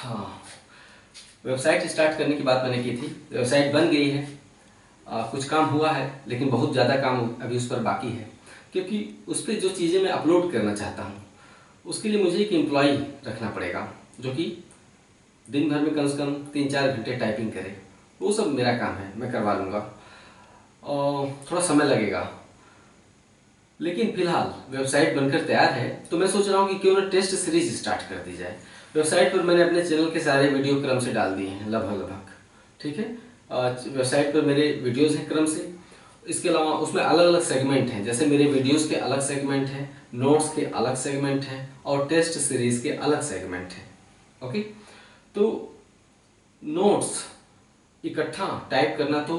हाँ, website start करने की बात मैंने की थी। वेबसाइट बन गई है, कुछ काम हुआ है, लेकिन बहुत ज़्यादा काम अभी उस पर बाकी है, क्योंकि उस पर जो चीज़ें मैं अपलोड करना चाहता हूँ उसके लिए मुझे एक एम्प्लॉई रखना पड़ेगा जो कि दिन भर में कम से कम 3-4 घंटे टाइपिंग करे। वो सब मेरा काम है, मैं करवा लूँगा और थोड़ा समय लगेगा। लेकिन फिलहाल वेबसाइट बनकर तैयार है, तो मैं सोच रहा हूँ कि क्यों ना टेस्ट सीरीज स्टार्ट कर दी जाए। वेबसाइट पर मैंने अपने चैनल के सारे वीडियो क्रम से डाल दिए हैं लगभग, ठीक है। वेबसाइट पर मेरे वीडियोस हैं क्रम से। इसके अलावा उसमें अलग अलग सेगमेंट हैं, जैसे मेरे वीडियोस के अलग सेगमेंट हैं, नोट्स के अलग सेगमेंट हैं और टेस्ट सीरीज के अलग सेगमेंट हैं। ओके, तो नोट्स इकट्ठा टाइप करना तो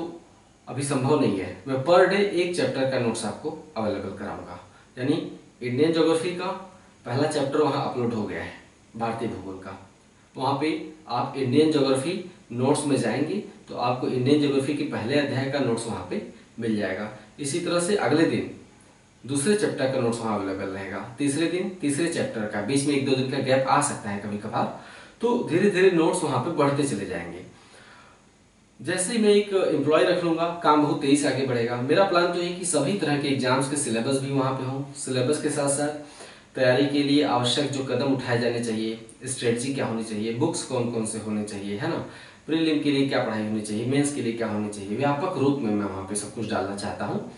अभी संभव नहीं है। मैं पर डे एक चैप्टर का नोट्स आपको अवेलेबल कराऊंगा। यानी इंडियन ज्योग्राफी का पहला चैप्टर वहाँ अपलोड हो गया है, भारतीय भूगोल का। वहाँ पे आप इंडियन ज्योग्राफी नोट्स में जाएंगे तो आपको इंडियन ज्योग्राफी के पहले अध्याय का नोट्स वहाँ पे मिल जाएगा। इसी तरह से अगले दिन दूसरे चैप्टर का नोट्स वहाँ अवेलेबल रहेगा, तीसरे दिन तीसरे चैप्टर का, बीच में 1-2 दिन का गैप आ सकता है कभी कभार। तो धीरे धीरे नोट्स वहाँ पे बढ़ते चले जाएंगे। जैसे ही मैं एक एम्प्लॉय रख लूंगा, काम बहुत तेजी से आगे बढ़ेगा। मेरा प्लान तो है कि सभी तरह के एग्जाम्स के सिलेबस भी वहाँ पे हों। सिलेबस के साथ साथ तैयारी के लिए आवश्यक जो कदम उठाए जाने चाहिए, स्ट्रेटजी क्या होनी चाहिए, बुक्स कौन कौन से होने चाहिए, है ना, प्रीलिम के लिए क्या पढ़ाई होनी चाहिए, मेंस के लिए क्या होनी चाहिए, व्यापक रूप में मैं वहाँ पे सब कुछ डालना चाहता हूँ।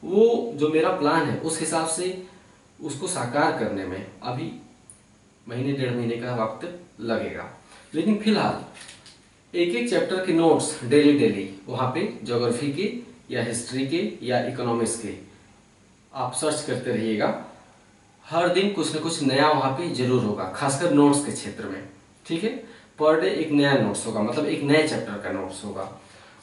वो जो मेरा प्लान है उस हिसाब से उसको साकार करने में अभी 1-1.5 महीने का वक्त लगेगा। लेकिन फिलहाल एक एक चैप्टर के नोट्स डेली वहाँ पे ज्योग्राफी के या हिस्ट्री के या इकोनॉमिक्स के आप सर्च करते रहिएगा। हर दिन कुछ न कुछ नया वहाँ पे जरूर होगा, खासकर नोट्स के क्षेत्र में, ठीक है। पर डे एक नया नोट्स होगा, मतलब एक नए चैप्टर का नोट्स होगा।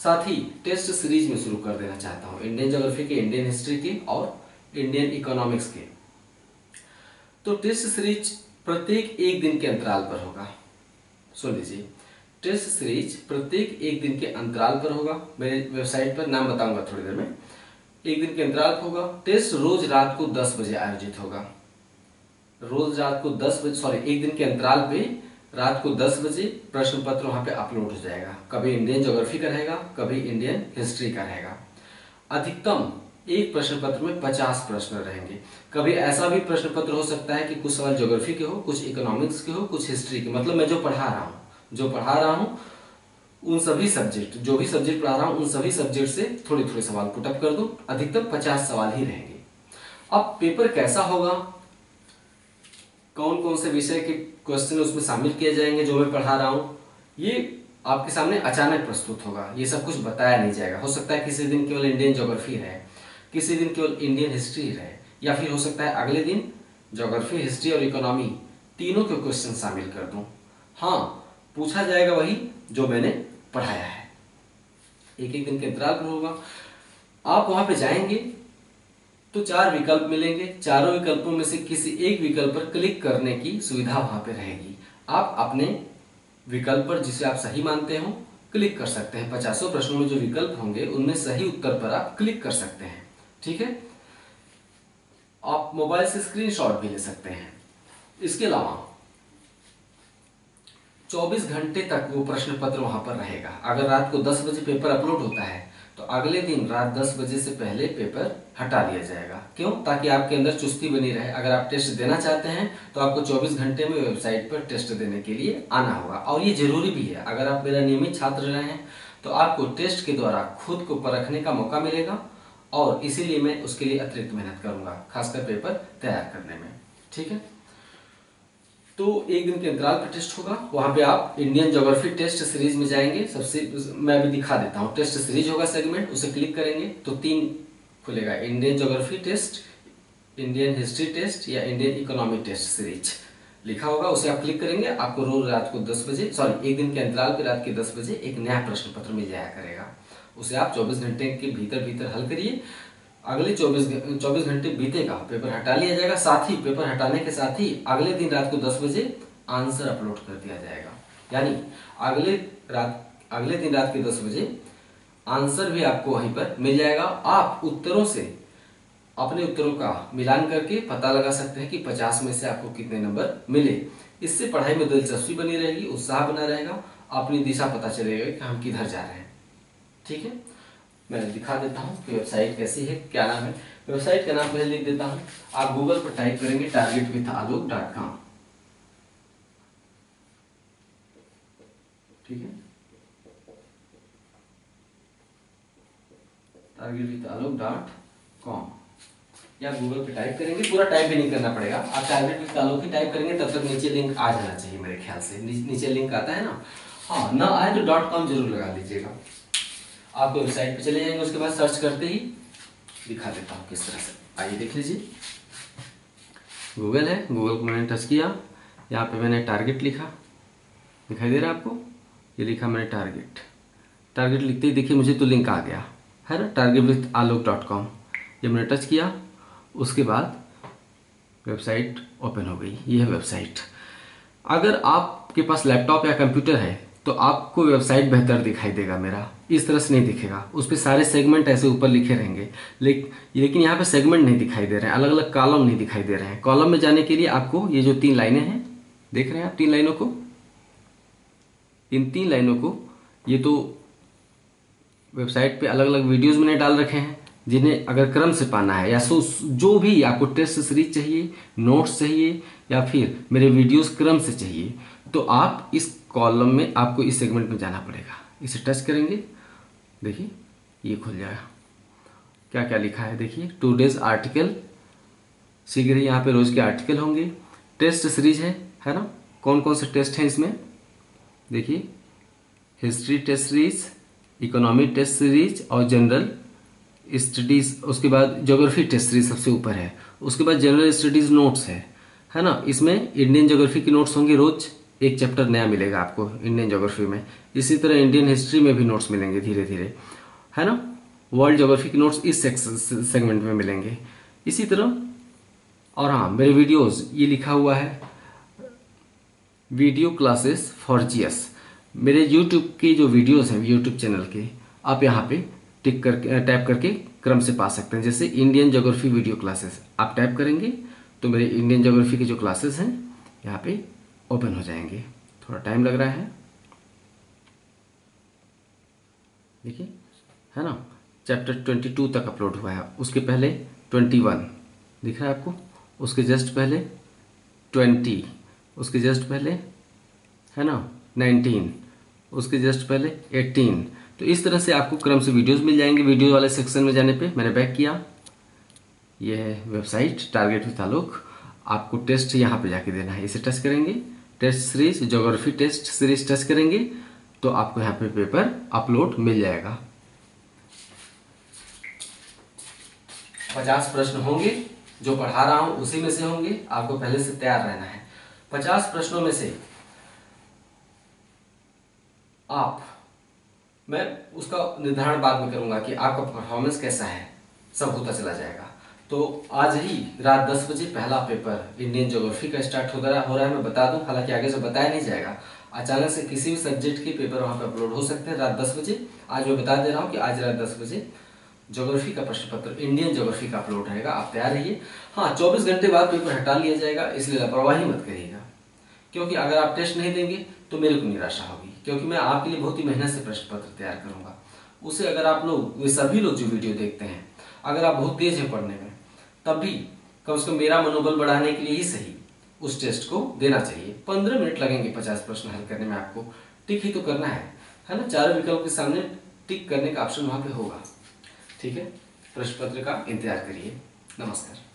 साथ ही टेस्ट सीरीज में शुरू कर देना चाहता हूँ, इंडियन ज्योग्राफी के, इंडियन हिस्ट्री के और इंडियन इकोनॉमिक्स के। तो टेस्ट सीरीज प्रत्येक एक दिन के अंतराल पर होगा। सुन लीजिए, टेस्ट सीरीज प्रत्येक एक दिन के अंतराल पर होगा। मेरे वेबसाइट पर नाम बताऊंगा थोड़ी देर में। एक दिन के अंतराल पर होगा। टेस्ट रोज रात को 10 बजे आयोजित होगा। रोज रात को 10 बजे, एक दिन के अंतराल पे रात को 10 बजे प्रश्न पत्र वहां पे अपलोड हो जाएगा। कभी इंडियन ज्योग्राफी का रहेगा, कभी इंडियन हिस्ट्री का रहेगा। अधिकतम एक प्रश्न पत्र में 50 प्रश्न रहेंगे। कभी ऐसा भी प्रश्न पत्र हो सकता है कि कुछ सवाल ज्योग्राफी के हो, कुछ इकोनॉमिक्स के हो, कुछ हिस्ट्री के। मतलब मैं जो पढ़ा रहा हूँ उन सभी सब्जेक्ट, जो भी सब्जेक्ट पढ़ा रहा हूँ उन सभी सब्जेक्ट से थोड़े थोड़े सवाल पुटअप कर दूं। अधिकतम 50 सवाल ही रहेंगे। अब पेपर कैसा होगा, कौन कौन से विषय के क्वेश्चन उसमें शामिल किए जाएंगे जो मैं पढ़ा रहा हूँ, ये आपके सामने अचानक प्रस्तुत होगा। ये सब कुछ बताया नहीं जाएगा। हो सकता है किसी दिन केवल इंडियन ज्योग्राफी रहे, किसी दिन केवल इंडियन हिस्ट्री रहे, या फिर हो सकता है अगले दिन ज्योग्राफी, हिस्ट्री और इकोनॉमी तीनों के क्वेश्चन शामिल कर दूं। हाँ, पूछा जाएगा वही जो मैंने पढ़ाया है। एक एक दिन के अंतराल पर होगा। आप वहां पे जाएंगे तो 4 विकल्प मिलेंगे। चारों विकल्पों में से किसी एक विकल्प पर क्लिक करने की सुविधा वहां पे रहेगी। आप अपने विकल्प पर जिसे आप सही मानते हो क्लिक कर सकते हैं। 50 प्रश्नों में जो विकल्प होंगे उनमें सही उत्तर पर आप क्लिक कर सकते हैं, ठीक है। आप मोबाइल से स्क्रीनशॉट भी ले सकते हैं। इसके अलावा 24 घंटे तक वो प्रश्न पत्र वहां पर रहेगा। अगर रात को 10 बजे पेपर अपलोड होता है तो अगले दिन रात 10 बजे से पहले पेपर हटा दिया जाएगा। क्यों? ताकि आपके अंदर चुस्ती बनी रहे। अगर आप टेस्ट देना चाहते हैं तो आपको 24 घंटे में वेबसाइट पर टेस्ट देने के लिए आना होगा, और ये जरूरी भी है। अगर आप मेरा नियमित छात्र रहे हैं तो आपको टेस्ट के द्वारा खुद को परखने का मौका मिलेगा, और इसीलिए मैं उसके लिए अतिरिक्त मेहनत करूंगा, खासकर पेपर तैयार करने में, ठीक है। तो एक दिन के अंतराल पर टेस्ट होगा। वहां पे आप इंडियन ज्योग्राफी टेस्ट सीरीज में जाएंगे। सबसे मैं भी दिखा देता हूँ। टेस्ट सीरीज होगा सेगमेंट, उसे क्लिक करेंगे तो 3 खुलेगा, Indian geography test, Indian history test या इंडियन इकोनॉमिक टेस्ट सीरीज लिखा होगा। उसे आप क्लिक करेंगे, आपको रोज रात को 10 बजे, एक दिन के अंतराल पर रात के 10 बजे एक नया प्रश्न पत्र मिल जाया करेगा। उसे आप 24 घंटे के भीतर हल करिए। अगले 24 घंटे बीतेगा, पेपर हटा लिया जाएगा। साथ ही पेपर हटाने के साथ ही अगले दिन रात को 10 बजे आंसर अपलोड कर दिया जाएगा। यानी अगले दिन रात के 10 बजे आंसर भी आपको वहीं पर मिल जाएगा। आप उत्तरों से अपने उत्तरों का मिलान करके पता लगा सकते हैं कि 50 में से आपको कितने नंबर मिले। इससे पढ़ाई में दिलचस्पी बनी रहेगी, उत्साह बना रहेगा, अपनी दिशा पता चलेगा कि हम किधर जा रहे हैं। ठीक है, मैं दिखा देता हूँ कि वेबसाइट कैसी है, क्या नाम है। वेबसाइट का नाम पहले लिख देता हूँ। आप गूगल पर टाइप करेंगे targetwithalok.com। ठीक है, targetwithalok.com या गूगल पे टाइप करेंगे, पूरा टाइप भी नहीं करना पड़ेगा। आप target with Alok he type करेंगे, तब तक नीचे लिंक आ जाना चाहिए मेरे ख्याल से। नीचे लिंक आता है ना, हाँ ना आए तो .com जरूर लगा लीजिएगा। आप वेबसाइट पे चले जाएंगे, उसके बाद सर्च करते ही दिखा देता हूँ किस तरह से। आइए देख लीजिए, गूगल है, गूगल को मैंने टच किया, यहाँ पे मैंने टारगेट लिखा, दिखाई दे रहा है आपको, ये लिखा मैंने टारगेट। टारगेट लिखते ही देखिए मुझे तो लिंक आ गया है ना, targetwithalok.com। जब मैंने टच किया उसके बाद वेबसाइट ओपन हो गई। ये है वेबसाइट। अगर आपके पास लैपटॉप या कंप्यूटर है तो आपको वेबसाइट बेहतर दिखाई देगा, मेरा इस तरह से नहीं दिखेगा। उस पर सारे सेगमेंट ऐसे ऊपर लिखे रहेंगे, लेकिन यहाँ पे सेगमेंट नहीं दिखाई दे रहे हैं, अलग अलग कॉलम नहीं दिखाई दे रहे हैं। कॉलम में जाने के लिए आपको ये जो 3 लाइनें हैं, देख रहे हैं आप 3 लाइनों को, इन 3 लाइनों को, ये तो वेबसाइट पे अलग अलग वीडियोस मैंने डाल रखे हैं, जिन्हें अगर क्रम से पाना है या जो भी आपको टेस्ट सीरीज चाहिए, नोट्स चाहिए, या फिर मेरे वीडियोस क्रम से चाहिए, तो आप इस कॉलम में, आपको इस सेगमेंट में जाना पड़ेगा। इसे टच करेंगे, देखिए ये खुल जाएगा। क्या क्या लिखा है देखिए, टुडेज आर्टिकल, शीघ्र ही यहाँ पे रोज के आर्टिकल होंगे। टेस्ट सीरीज है ना, कौन कौन से टेस्ट हैं इसमें देखिए, history test series, economy test series और जनरल स्टडीज। उसके बाद ज्योग्राफी टेस्ट सीरीज सबसे ऊपर है। उसके बाद जनरल स्टडीज नोट्स है ना, इसमें इंडियन ज्योग्राफी के नोट्स होंगे, रोज एक चैप्टर नया मिलेगा आपको इंडियन ज्योग्राफी में। इसी तरह इंडियन हिस्ट्री में भी नोट्स मिलेंगे धीरे धीरे, है ना। वर्ल्ड ज्योग्राफी के नोट्स इस सेगमेंट में मिलेंगे इसी तरह। और हाँ, मेरे वीडियोस, ये लिखा हुआ है वीडियो क्लासेस फॉर जीएस। मेरे यूट्यूब के जो वीडियोस हैं, यूट्यूब चैनल के, आप यहाँ पे टिक करके, टैप करके क्रम से पा सकते हैं। जैसे इंडियन ज्योग्राफी वीडियो क्लासेस आप टैप करेंगे तो मेरे इंडियन ज्योग्राफी के जो क्लासेस हैं यहाँ पे ओपन हो जाएंगे। थोड़ा टाइम लग रहा है, देखिए, है ना। चैप्टर 22 तक अपलोड हुआ है, उसके पहले 21 दिख रहा है आपको, उसके जस्ट पहले 20, उसके जस्ट पहले, है ना, 19, उसके जस्ट पहले 18। तो इस तरह से आपको क्रम से वीडियोस मिल जाएंगे। वीडियो वाले सेक्शन में जाने पे मैंने बैक किया, ये है वेबसाइट टारगेट विद आलोक। आपको टेस्ट यहाँ पे जाके देना है, इसे टच करेंगे, test series, geography test series touch करेंगे तो आपको यहाँ पे पेपर अपलोड मिल जाएगा। 50 प्रश्न होंगे, जो पढ़ा रहा हूं उसी में से होंगे, आपको पहले से तैयार रहना है। 50 प्रश्नों में से मैं उसका निर्धारण बाद में करूंगा कि आपका परफॉर्मेंस कैसा है, सब होता चला जाएगा। तो आज ही रात 10 बजे पहला पेपर इंडियन ज्योग्राफी का स्टार्ट हो रहा है। मैं बता दूं, हालांकि आगे से बताया नहीं जाएगा, अचानक से किसी भी सब्जेक्ट के पेपर वहां पे अपलोड हो सकते हैं रात 10 बजे। आज मैं बता दे रहा हूँ कि आज रात 10 बजे ज्योग्राफी का प्रश्न पत्र, इंडियन ज्योग्राफी का अपलोड रहेगा, आप तैयार रहिए। हाँ, 24 घंटे बाद पेपर हटा लिया जाएगा, इसलिए लापरवाही मत करिएगा, क्योंकि अगर आप टेस्ट नहीं देंगे तो मेरे को निराशा होगी, क्योंकि मैं आपके लिए बहुत ही मेहनत से प्रश्न पत्र तैयार करूंगा। उसे अगर आप लोग, वे सभी लोग जो वीडियो देखते हैं, अगर आप बहुत तेज हैं पढ़ने में, तब भी कम से कम मेरा मनोबल बढ़ाने के लिए ही सही उस टेस्ट को देना चाहिए। 15 मिनट लगेंगे 50 प्रश्न हल करने में। आपको टिक ही तो करना है ना, चारों विकल्प के सामने टिक करने का ऑप्शन वहां पे होगा। ठीक है, प्रश्न पत्र का इंतजार करिए। नमस्कार।